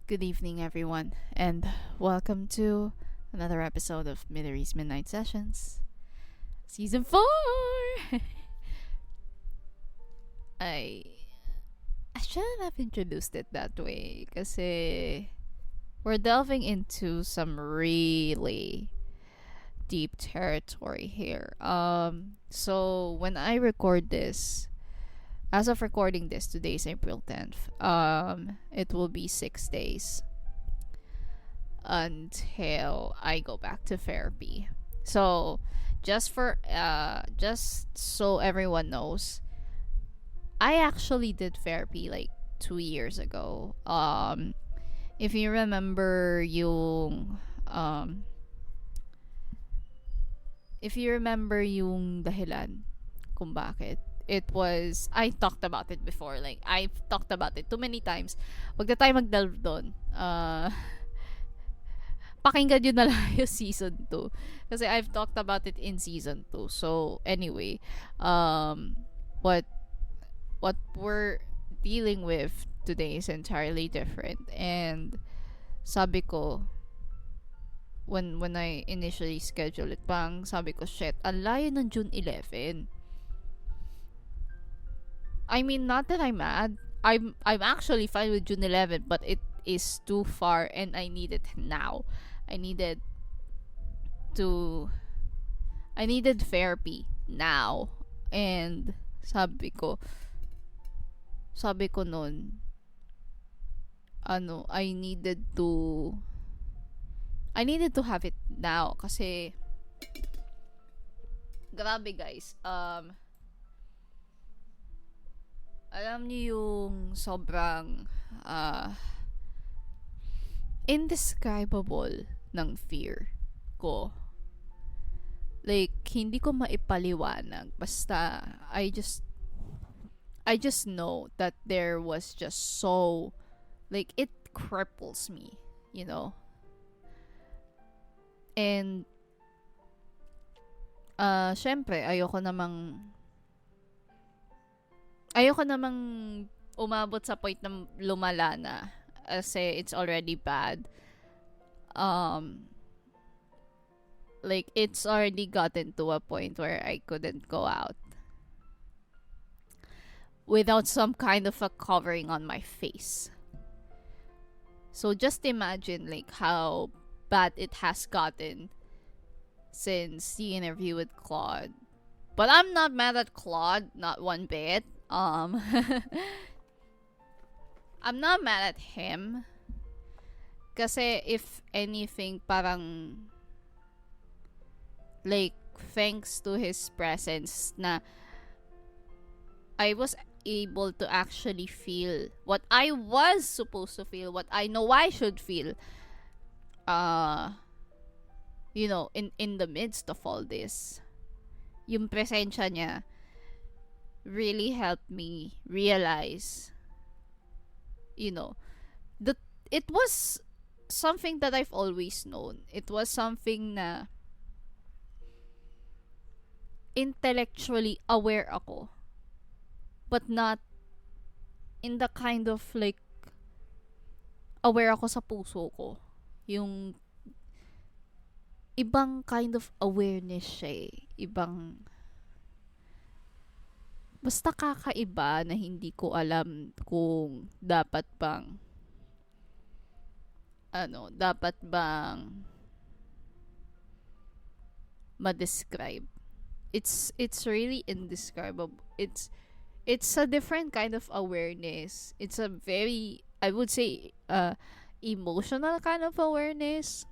Good evening, everyone, and welcome to another episode of Midori's Midnight Sessions, Season 4! I, I shouldn't have introduced it that way, kasi we're delving into some really deep territory here. So when I record this, as of recording this, today is April 10th. It will be 6 days until I go back to therapy. So, just so everyone knows, I actually did therapy like 2 years ago. If you remember yung dahilan kung bakit, it was, I talked about it before. Like, I've talked about it too many times. Wag na tayo mag-delve doon. Pakinggan nyo na lang yung season 2. Kasi I've talked about it in season 2. So, anyway, what we're dealing with today is entirely different. And, sabi ko, when I initially scheduled it, sabi ko, shit, ang layo ng June 11. I mean, not that I'm mad. I'm actually fine with June 11, but it is too far and I need it now. I needed therapy now. And sabi ko noon, I needed to have it now kasi grabe guys. Alam niyo yung sobrang indescribable ng fear ko. Like, hindi ko maipaliwanag. Basta, I just know that there was just so, like, it cripples me, you know? And, syempre, ayoko namang umabot sa point na lumala na kasi it's already bad. Like, it's already gotten to a point where I couldn't go out without some kind of a covering on my face. So just imagine like how bad it has gotten since the interview with Claude. But I'm not mad at Claude, not one bit. I'm not mad at him. Kasi if anything, parang like thanks to his presence na I was able to actually feel what I was supposed to feel, what I know I should feel. You know, in the midst of all this. Yung presensya niya really helped me realize, you know, that it was something that I've always known. It was something na intellectually aware ako, but not in the kind of like aware ako sa puso ko. Yung ibang kind of awareness siya eh. Ibang basta kakaiba na hindi ko alam kung dapat bang ma-describe. It's really indescribable. It's a different kind of awareness. It's a very, I would say, emotional kind of awareness.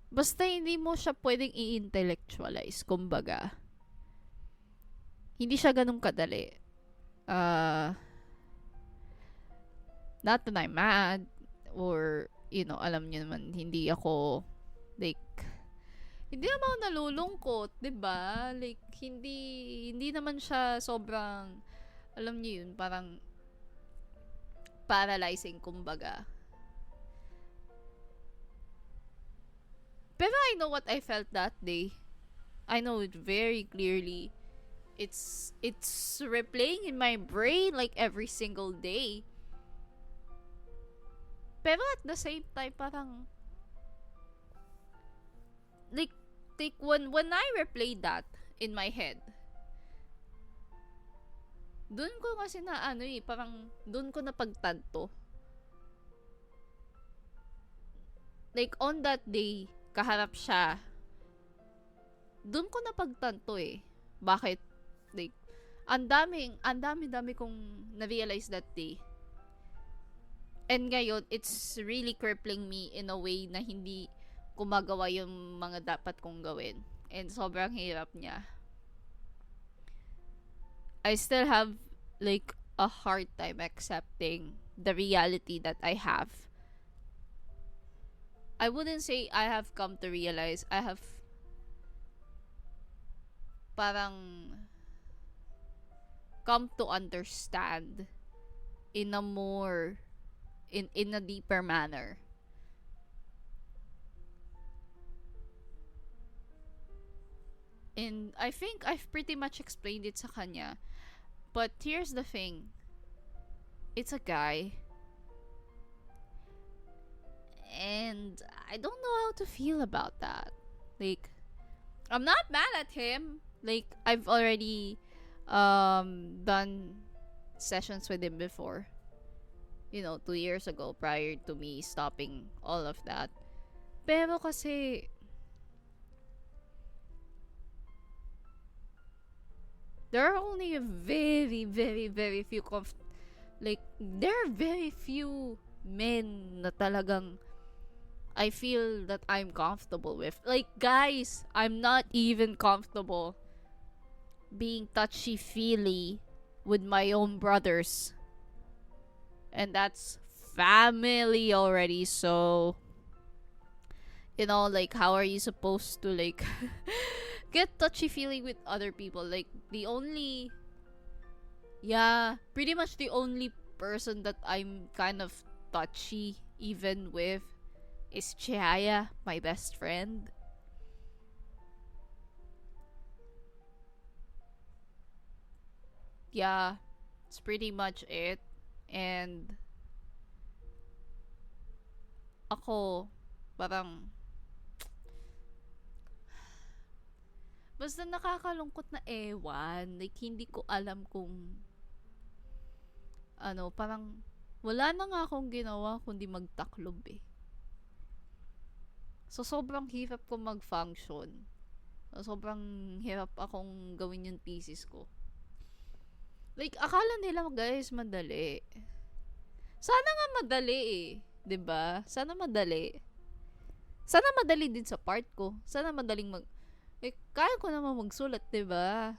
Basta hindi mo siya pwedeng i-intellectualize. Kumbaga, hindi siya ganun kadali. Not that I'm mad, or, you know, alam niyo naman, hindi ako, like, hindi naman ako nalulungkot, 'di ba? Like, hindi naman siya sobrang, alam niyo yun, parang paralyzing, kumbaga. Pero I know what I felt that day. I know it very clearly. It's replaying in my brain like every single day. Pero at the same time, parang like when I replay that in my head, dun ko kasi na parang dun ko napagtanto. Like on that day, kaharap siya. Dun ko napagtanto eh. Bakit? Like, ang dami kong na-realize that day. And ngayon, it's really crippling me in a way na hindi ko magawa yung mga dapat kong gawin. And sobrang hirap niya. I still have like a hard time accepting the reality that I have. I wouldn't say I have come to realize. I have parang come to understand in a more in a deeper manner. And I think I've pretty much explained it sa kanya. But here's the thing. It's a guy. And I don't know how to feel about that. Like, I'm not mad at him. Like, I've already done sessions with him before. 2 years ago prior to me stopping all of that. Pero kasi there are only a very, very, very few there are very few men na talagang I feel that I'm comfortable with. Like, guys, I'm not even comfortable being touchy-feely with my own brothers. And that's family already, so like, how are you supposed to like get touchy-feely with other people? Like, pretty much the only person that I'm kind of touchy even with is Chihaya, my best friend. Yeah, it's pretty much it. And ako, parang basta nakakalungkot na ewan. Like, hindi ko alam kung parang wala na nga akong ginawa kundi magtaklob eh. So, sobrang hirap ko mag-function. Sobrang hirap akong gawin yung thesis ko. Like, akala nila, guys, madali. Sana nga madali eh. 'Di ba? Sana madali. Sana madali din sa part ko. Sana madaling kaya ko naman magsulat, 'di ba?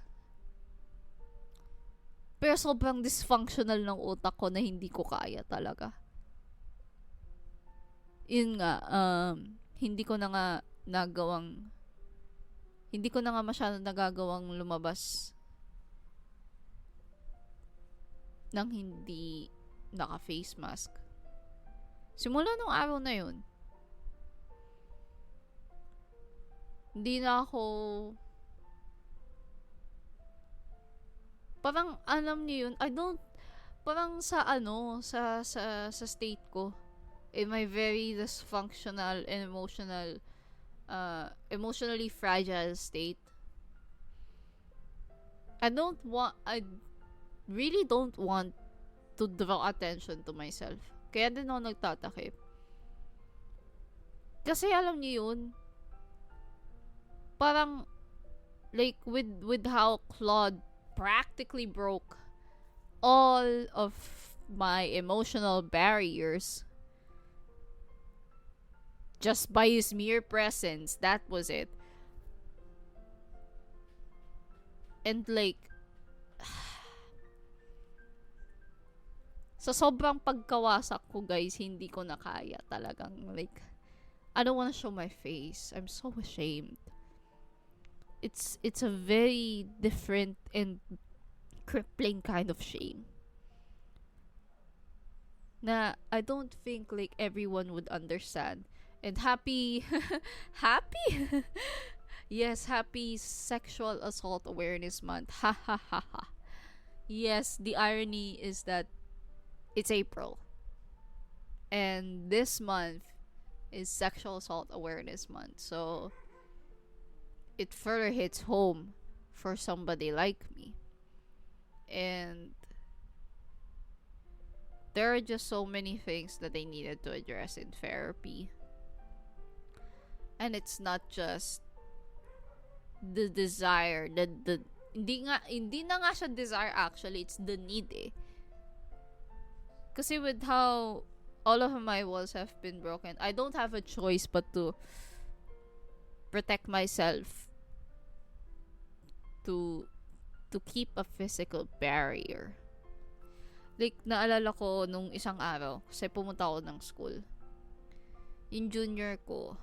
Pero sobrang dysfunctional ng utak ko na hindi ko kaya talaga. Yun nga, hindi ko na nga masyado nagagawang lumabas nang hindi naka-face mask. Simula nung araw na yun, hindi na ako parang alam niyo yun, parang sa state ko, in my very dysfunctional and emotionally fragile state, I really don't want to draw attention to myself. Kaya din ako nagtatakip. Kasi alam niyo yun, parang like with how Claude practically broke all of my emotional barriers just by his mere presence. That was it. And like, sa sobrang pagkawasak ko, guys, hindi ko na kaya talagang, like, I don't wanna show my face. I'm so ashamed. It's a very different and crippling kind of shame na I don't think like everyone would understand. And happy Yes, happy Sexual Assault Awareness Month. Ha ha ha ha. Yes, the irony is that it's April. And this month is Sexual Assault Awareness Month. So it further hits home for somebody like me. And there are just so many things that I needed to address in therapy. And it's not just the desire, the hindi na nga siya desire actually, it's the need eh. Kasi with how all of my walls have been broken, I don't have a choice but to protect myself, to keep a physical barrier. Like, naalala ko nung isang araw, kasi pumunta ako ng school. Yung junior ko,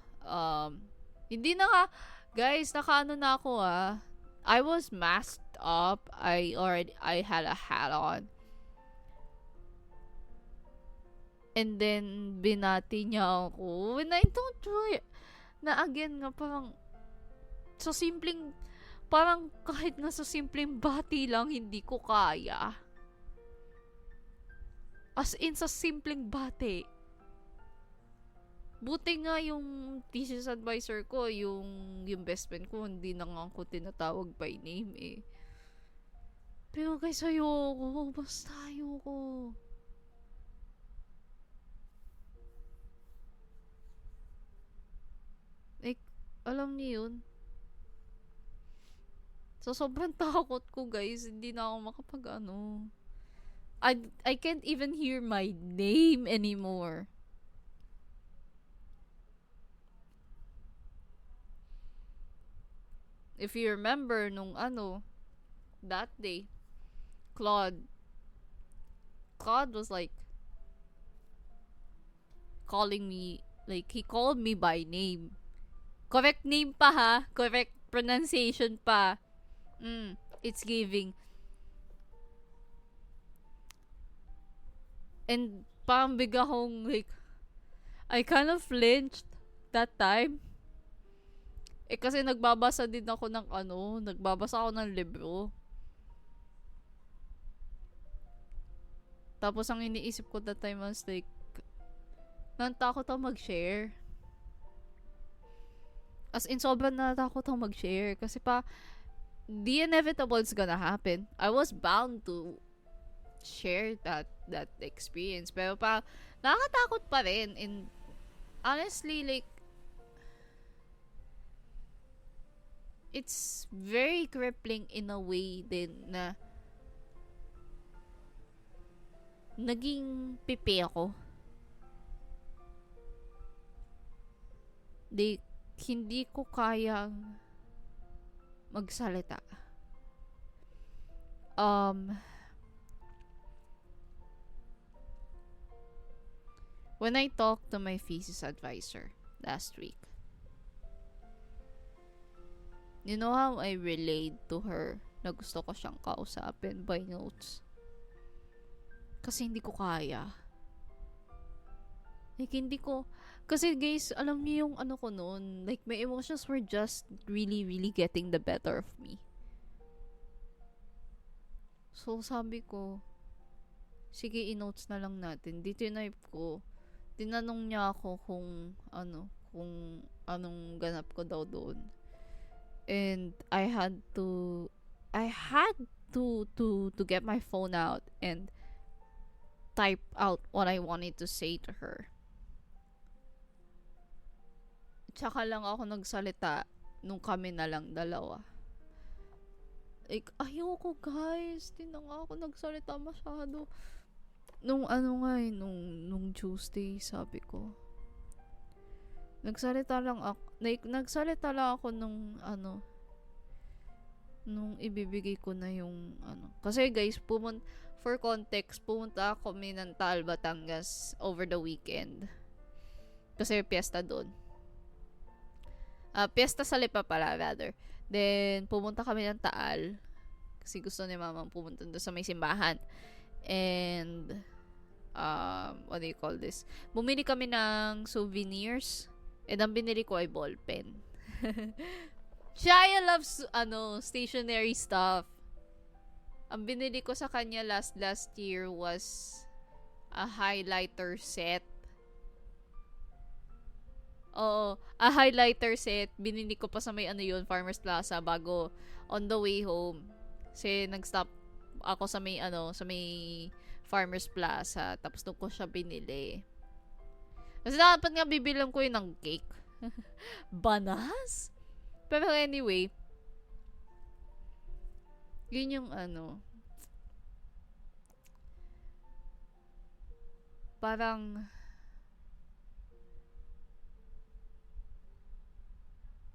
hindi na nga, guys, nakaano na ako I was masked up. I had a hat on. And then, binati niya ako. And I don't try. Na again nga, parang, sa simpleng, parang kahit nga sa simpleng bati lang, hindi ko kaya. As in, sa simpleng bati. Buti nga yung thesis advisor ko, yung best friend ko, hindi na nga ako tinatawag by name eh. Pero guys, ayoko. Basta ayoko. Like, alam niyo yun? So, sobrang takot ko guys. Hindi na ako makapag-ano. I can't even hear my name anymore. If you remember nung that day, Claude was like calling me, like he called me by name. Correct name pa ha, correct pronunciation pa. It's giving. And parang bigla akong like, I kind of flinched that time. Eh kasi nagbabasa din ako ng nagbabasa ako ng libro. Tapos ang iniisip ko that time was like, natakot ako mag-share. As in, sobrang natakot ako mag-share. Kasi the inevitable is gonna happen. I was bound to share that experience. Pero nakakatakot pa rin. And honestly, like, it's very crippling in a way din na naging pipi ako. Hindi ko kayang magsalita. When I talked to my thesis advisor last week, you know how I relayed to her na gusto ko siyang kausapin by notes? Kasi hindi ko kaya. Like, hindi ko... Kasi guys, alam niyo yung ko noon. Like, my emotions were just really, really getting the better of me. So, sabi ko, sige, i-notes na lang natin. Di tinype ko. Tinanong niya ako kung anong ganap ko daw doon. And I had to get my phone out and type out what I wanted to say to her. Tsaka lang ako nagsalita nung kami na lang dalawa. Like, ayoko guys. Di na nga ako nagsalita masyado. Nung nung Tuesday, sabi ko. Nagsalita lang ako nung nung ibibigay ko na yung Kasi guys, for context, pumunta ako ng Batangas over the weekend. Kasi piyesta doon. Piyesta sa Lipa pala, rather. Then, pumunta kami ng Taal. Kasi gusto ni mama pumunta doon sa may simbahan. And, what do you call this? Bumili kami ng souvenirs. And ang binili ko ay ballpen. Shia loves, stationary stuff. Ang binili ko sa kanya last year was a highlighter set. Oo, a highlighter set. Binili ko pa sa may Farmers Plaza bago on the way home. Kasi nag-stop ako sa may Farmers Plaza. Tapos doon ko siya binili. Kasi dapat nga bibilang ko yun ng cake. Banas? Pero anyway, yun yung parang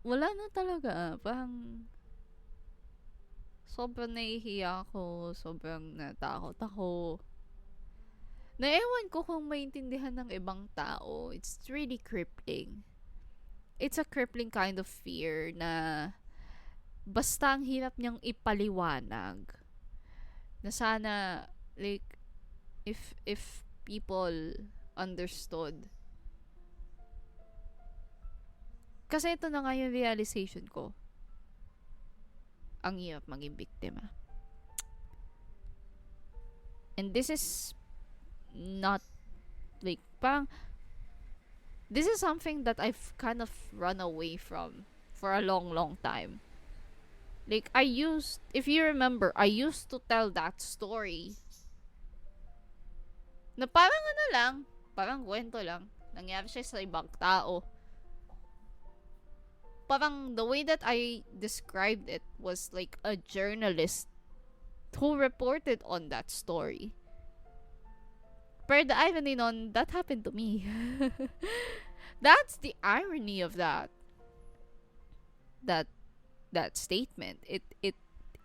wala na talaga. Parang sobrang nahihiya ako. Sobrang natakot ako. Naewan ko kung maintindihan ng ibang tao. It's really crippling. It's a crippling kind of fear na basta ang hirap niyang ipaliwanag. Na sana, like, if people understood. Kasi ito na nga yung realization ko. Ang hirap maging biktima. And this is not, like, parang, this is something that I've kind of run away from for a long time. Like, if you remember, I used to tell that story na parang kwento lang. Nangyari siya sa ibang tao. Parang the way that I described it was like a journalist who reported on that story. But the irony nun, that happened to me. That's the irony of that statement. It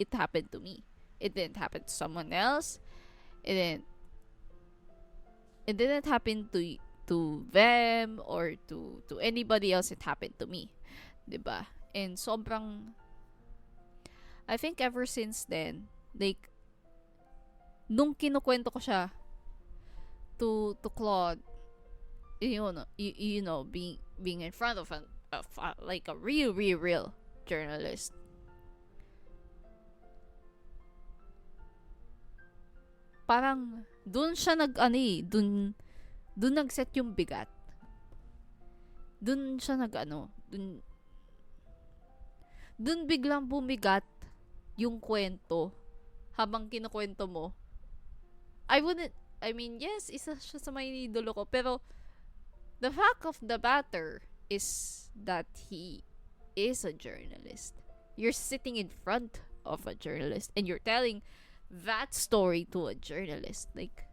happened to me. It didn't happen to someone else. It didn't happen to them or to anybody else. It happened to me. 'Di ba? And sobrang, I think ever since then, like, nung kinukwento ko siya to Claude, being in front of like a real journalist, parang dun siya dun nagset yung bigat. Dun siya dun biglang bumigat yung kwento habang kinukwento mo. Yes, isa siya sa may idolo ko, pero the fact of the matter is that he is a journalist. You're sitting in front of a journalist and you're telling that story to a journalist. Like,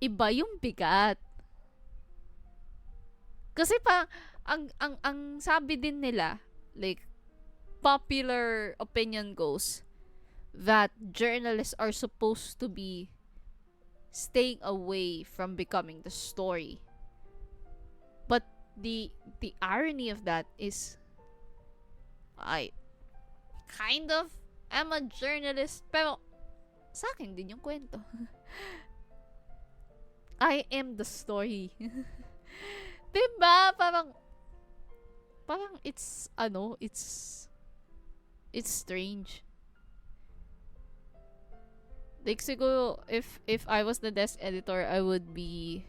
iba yung bigat. Kasi ang sabi din nila, like, popular opinion goes that journalists are supposed to be staying away from becoming the story. But the irony of that is, I kind of am a journalist, pero sa akin din yung kwento. I am the story. Diba? Parang it's strange. Like, siguro, if I was the desk editor, I would be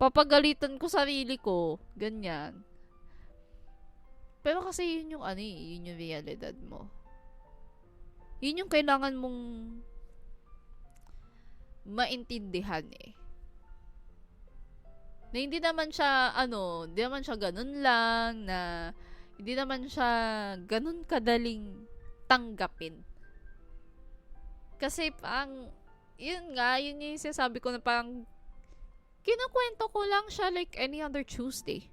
papagalitan ko sarili ko, ganyan. Pero kasi yun yung realidad mo. Yun yung kailangan mong maintindihan eh. Na hindi naman siya ganun lang, na hindi naman siya ganun kadaling tanggapin. Kasi yun yung sinasabi ko, na parang kinukwento ko lang siya like any other Tuesday.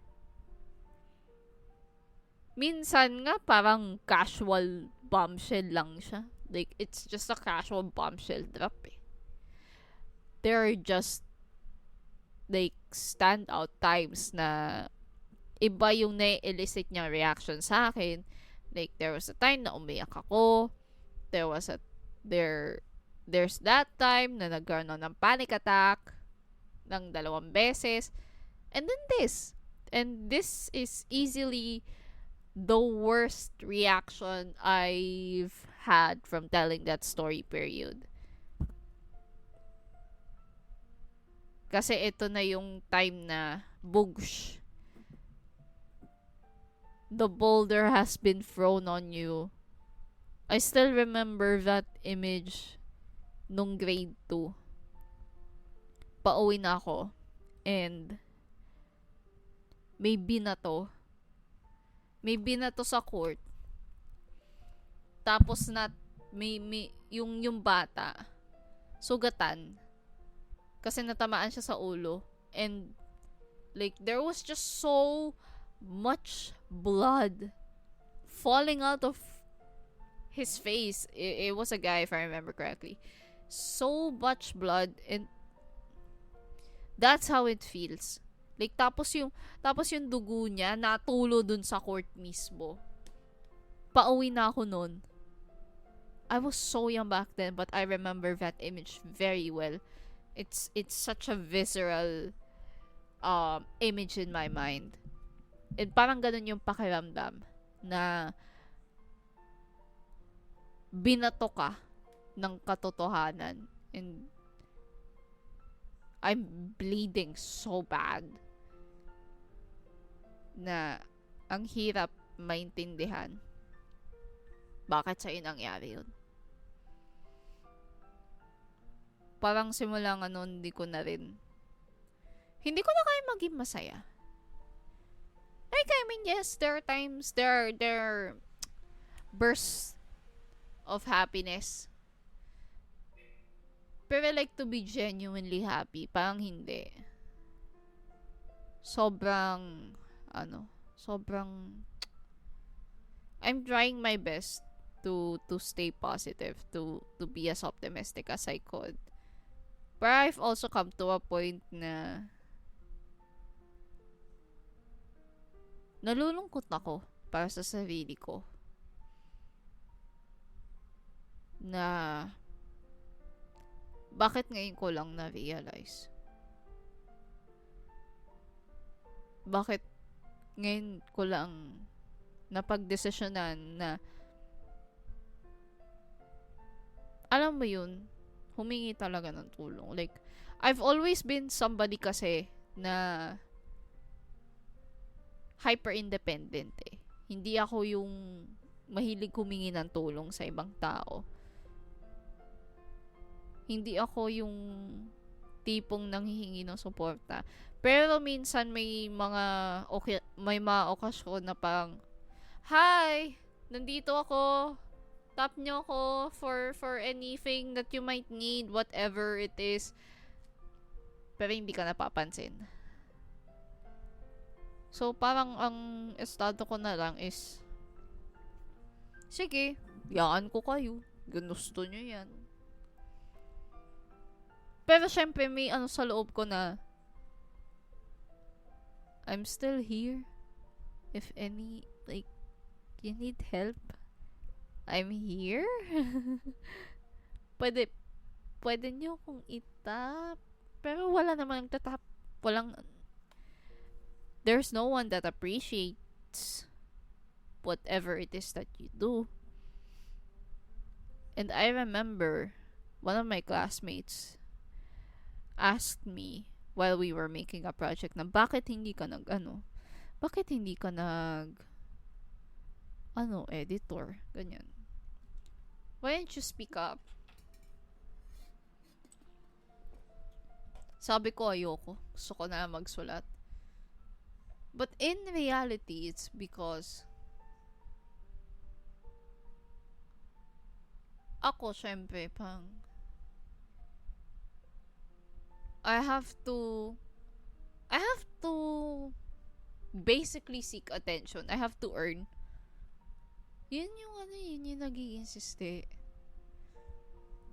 Minsan nga parang casual bombshell lang siya. Like, it's just a casual bombshell drop eh. There are just like standout times na iba yung na-elicit niyang reaction sa akin. Like, there was a time na umiyak ako. There's that time na nagkaroon ng panic attack. ng 2 beses. And then this. And this is easily the worst reaction I've had from telling that story, period. Kasi ito na yung time na bugsh. The boulder has been thrown on you. I still remember that image nung grade 2. Pauwi na ako. And may binato. May binato sa court. Tapos may yung bata sugatan kasi natamaan siya sa ulo, and like there was just so much blood falling out of his face. It was a guy, if I remember correctly. So much blood, and that's how it feels. Like tapos yung dugo niya natulo dun sa court mismo. Pauwi na ako nun. I was so young back then, but I remember that image very well. It's such a visceral image in my mind. And parang ganun yung pakiramdam na binato ka ng katotohanan, and I'm bleeding so bad na ang hirap maintindihan bakit sa'yo nangyari yun. Parang simulang hindi ko na kaya maging masaya. Like, I mean, yes, there are times, there are bursts of happiness. Pero like to be genuinely happy, parang hindi. Sobrang I'm trying my best to stay positive, to be as optimistic as I could. But I've also come to a point na nalulungkot ako para sa sarili ko. Na bakit ngayon ko lang na-realize? Bakit ngayon ko lang napagdesisyonan na alam mo yun, humingi talaga ng tulong. Like, I've always been somebody kasi na hyper-independent eh. Hindi ako yung mahilig humingi ng tulong sa ibang tao. Hindi ako yung tipong nanghihingi ng suporta. Pero minsan may mga okasyon na parang, hi, nandito ako. Tap nyo ako for anything that you might need, whatever it is. Pero hindi ka napapansin. So, parang ang estado ko na lang is, sige, yaan ko kayo. Gusto nyo yan. Pero syempre, may sa loob ko na, I'm still here. If any, like, you need help, I'm here. Pwede nyo kong itap. Pero wala namang tatap. There's no one that appreciates whatever it is that you do. And I remember one of my classmates asked me while we were making a project na bakit hindi ka editor, ganyan. Why don't you speak up? Sabi ko ayoko. Gusto ko na magsulat. But in reality, it's because ako, syempre, I have to basically seek attention. I have to earn. Yun yung nag-i-insiste.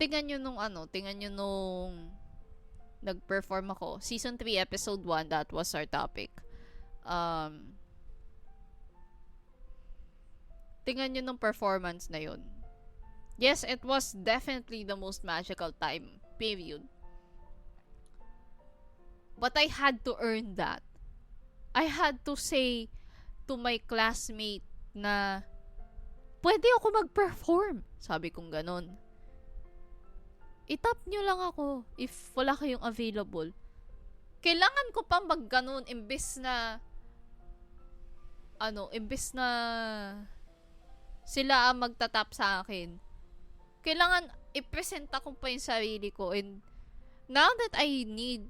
Tingnan nyo nung nag-perform ako. Season 3, episode 1, that was our topic. Tingnan nyo nung performance na yun. Yes, it was definitely the most magical time, period. But I had to earn that. I had to say to my classmate na pwede ako mag-perform. Sabi kong ganon. I-tap nyo lang ako if wala kayong available. Kailangan ko pa mag-ganon imbes na sila ang magtatap sa akin. Kailangan i-presenta ko pa yung sarili ko, and now that I need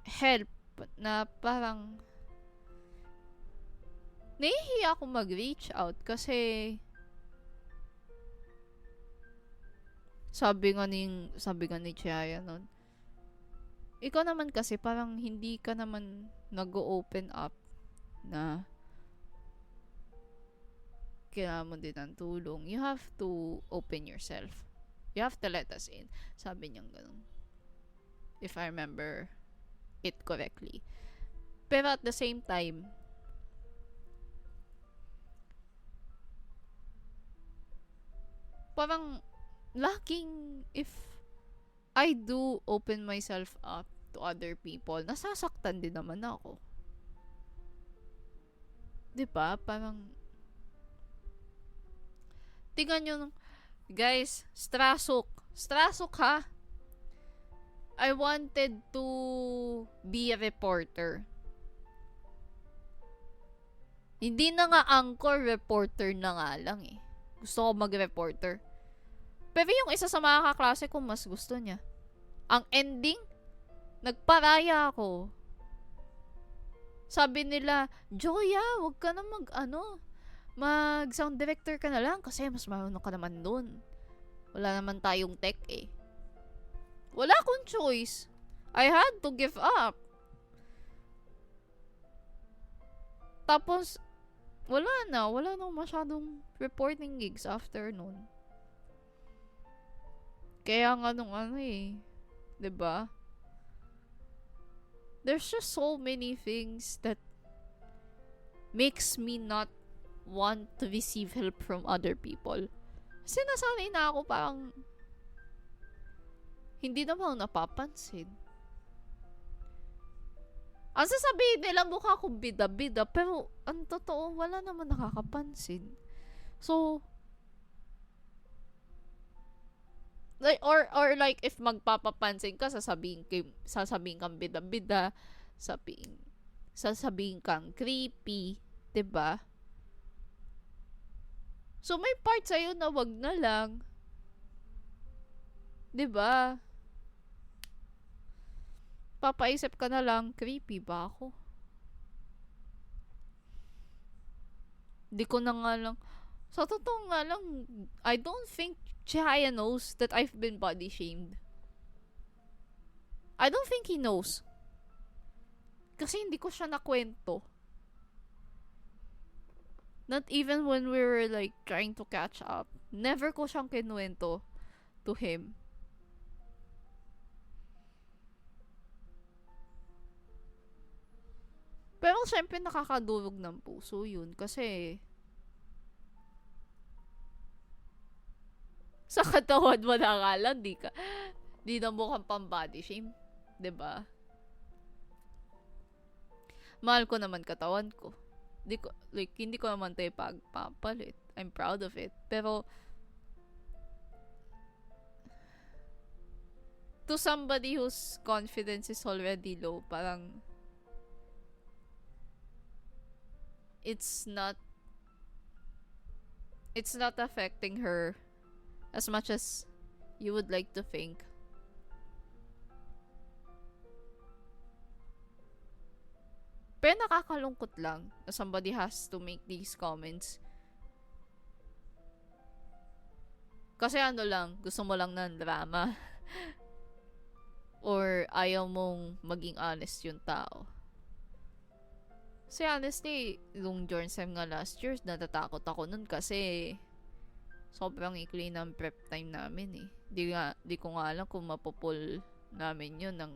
help na parang nahihiya ako mag-reach out kasi sabi nga ni Chaya nun, ikaw naman kasi parang hindi ka naman nag-open up na kailangan mo din ng tulong. You have to open yourself. You have to let us in. Sabi niyang ganun. If I remember it correctly. Pero at the same time, parang laging if I do open myself up to other people, nasasaktan din naman ako. 'Di ba? Parang tingnan nyo, guys, Strasok ha. I wanted to be a reporter. Hindi na nga anchor, reporter na nga lang eh. Gusto ko mag-reporter. Pero yung isa sa mga kaklase ko, mas gusto niya. Ang ending, nagparaya ako. Sabi nila, Joya, wag ka na mag-sound director ka na lang kasi mas marunong ka naman dun. Wala naman tayong tech eh. Wala akong choice. I had to give up. Tapos, wala na masyadong reporting gigs after nun. Kaya nga diba? There's just so many things that makes me not want to receive help from other people. Kasi nasanay na ako parang hindi naman napapansin. Ang sasabihin nila mukha akong bida-bida, pero ang totoo, wala naman nakakapansin. So, like, or like if magpapapansin ka, sasabihin kang bida-bida, sasabihin kang creepy, 'di ba? So may part sa'yo na wag na lang, 'di ba? Papaisip ka na lang, creepy ba ako? Di ko na nga lang, sa totoo nga lang, I don't think Chihaya knows that I've been body shamed. I don't think he knows. Kasi hindi ko siya nakwento. Not even when we were like trying to catch up. Never ko siyang kinuwento to him. Pero syempre nakakadurog ng puso yun kasi sa katawan mo na nga lang, di na mukhang pang body shame. 'Di ba? Mahal ko naman katawan ko. Hindi ko naman tayo pagpapalit. I'm proud of it. Pero, to somebody whose confidence is already low, parang, it's not affecting her as much as you would like to think. Pero nakakalungkot lang na somebody has to make these comments. Kasi gusto mo lang ng drama. Or ayaw mong maging honest yung tao. Kasi honestly, nung join sem nga last year, natatakot ako nun kasi sobrang ikli ng prep time namin eh. Di ko nga alam kung mapupul namin yun ng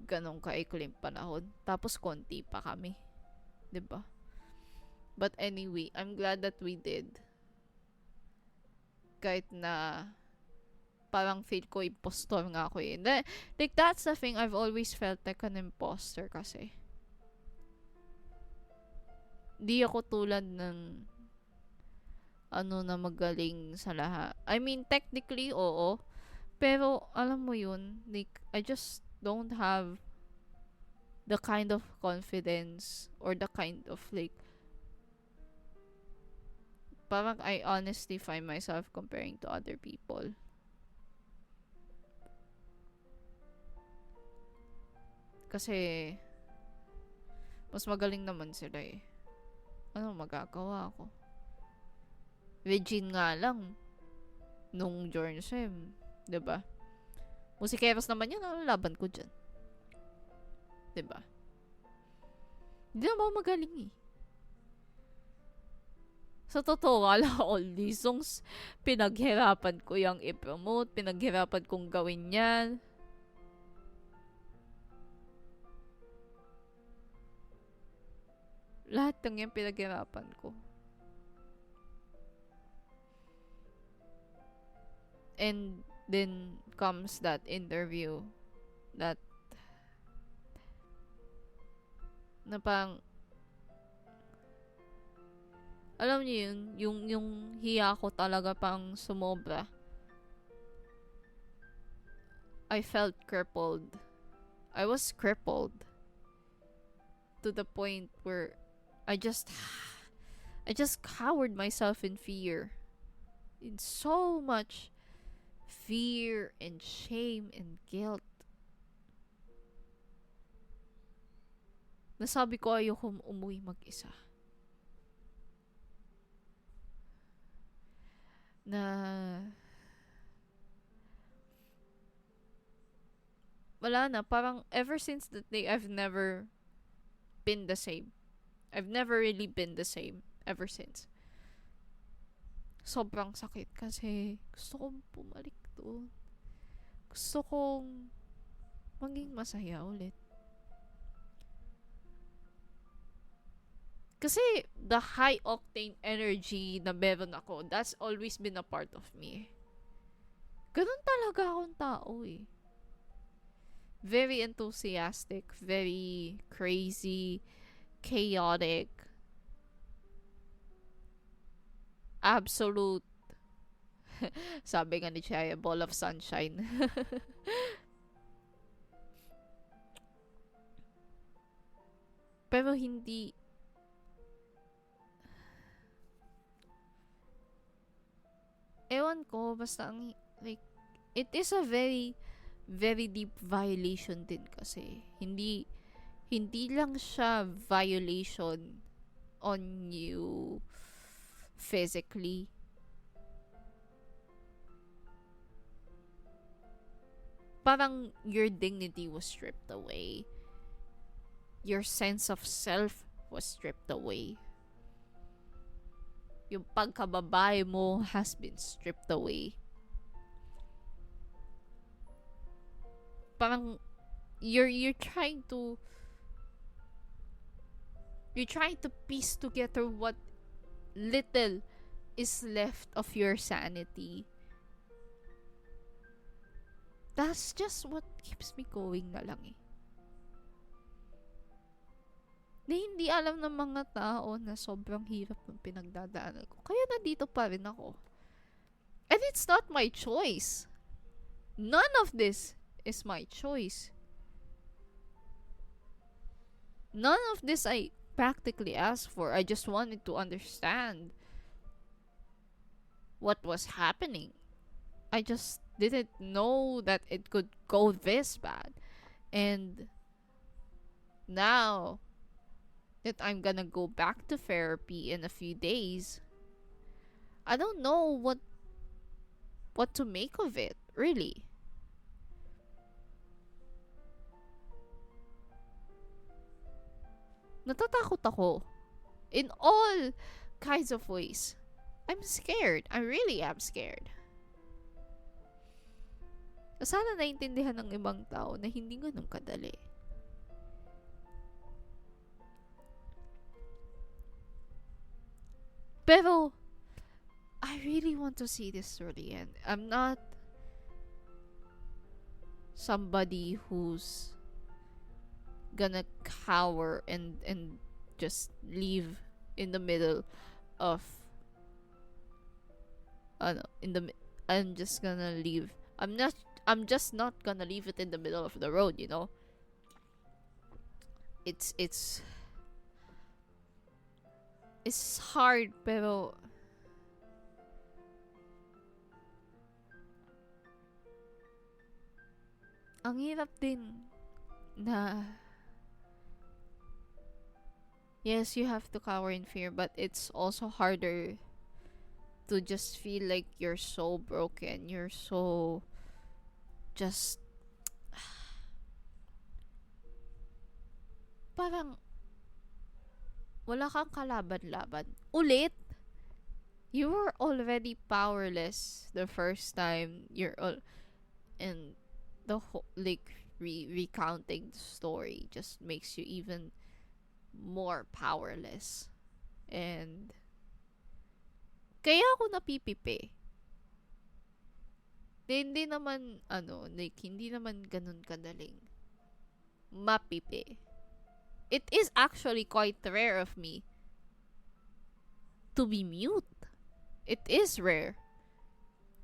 ganong kaikling panahon. Tapos konti pa kami. 'Di ba? But anyway, I'm glad that we did. Kahit na parang feel ko impostor nga ako eh. Like, that's the thing, I've always felt like an imposter kasi. Di ako tulad ng na magaling sa lahat. I mean, technically, oo. Pero, alam mo yun, like, I just don't have the kind of confidence or the kind of, like, parang I honestly find myself comparing to other people. Kasi, mas magaling naman sila eh. Ano magagawa ko? Regine nga lang, nung Journalism, 'di ba? Musikeros naman yun, ano laban ko dyan? 'Di ba? Hindi naman ako magaling eh. Sa totoo, wala all these songs, pinaghirapan ko yung i-promote, pinaghirapan kong gawin yan. Lahat ng yan pinaghirapan ko. And then comes that interview that na parang alam niyo yun, yung hiya ko talaga pang sumobra. I felt crippled. I was crippled to the point where I just cowered myself in fear. In so much fear and shame and guilt. Nasabi ko ayoko umuwi mag-isa. Na wala na, parang ever since that day I've never been the same. I've never really been the same ever since. Sobrang sakit kasi gusto kong bumalik doon. Gusto kong maging masaya ulit. Kasi the high octane energy na meron ako, that's always been a part of me. Ganun talaga akong tao eh. Very enthusiastic, very crazy, chaotic, absolute. Sabi nga ni Chaya, ball of sunshine. Pero hindi ewan ko, basta ang like it is a very very deep violation din kasi. Hindi lang siya violation on you physically. Parang your dignity was stripped away. Your sense of self was stripped away. Yung pagkababae mo has been stripped away. Parang you're trying to piece together what little is left of your sanity. That's just what keeps me going na lang eh. Na hindi alam ng mga tao na sobrang hirap ng pinagdadaanan ko. Kaya nandito pa rin ako. And it's not my choice. None of this is my choice. None of this I practically asked for. I just wanted to understand what was happening. I just didn't know that it could go this bad. And now that I'm gonna go back to therapy in a few days, I don't know what to make of it, really. Natatakot ako. In all kinds of ways. I'm scared. I really am scared. Sana naintindihan ng ibang tao na hindi ganun kadali. Pero, I really want to see this through the end. I'm not somebody who's gonna cower and just leave in the middle of in the I'm just gonna leave. I'm just not gonna leave it in the middle of the road, you know? It's it's hard pero ang hirap din na yes, you have to cower in fear, but it's also harder to just feel like you're so broken. You're so just parang wala kang kalaban-laban. Ulit, you were already powerless the first time and the whole like recounting the story just makes you even more powerless. And kaya ako napipipi. Hindi naman like hindi naman ganun kadaling mapipi. It is actually quite rare of me to be mute. It is rare.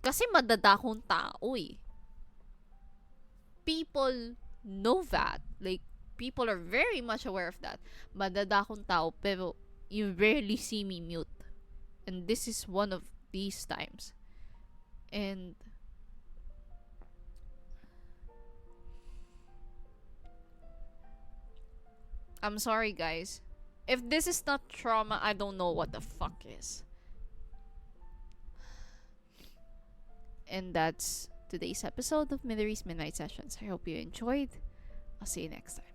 Kasi madadakong tao eh. People know that. Like, people are very much aware of that. Madadakong tao, pero you rarely see me mute. And this is one of these times. And I'm sorry, guys. If this is not trauma, I don't know what the fuck is. And that's today's episode of Midori's Midnight Sessions. I hope you enjoyed. I'll see you next time.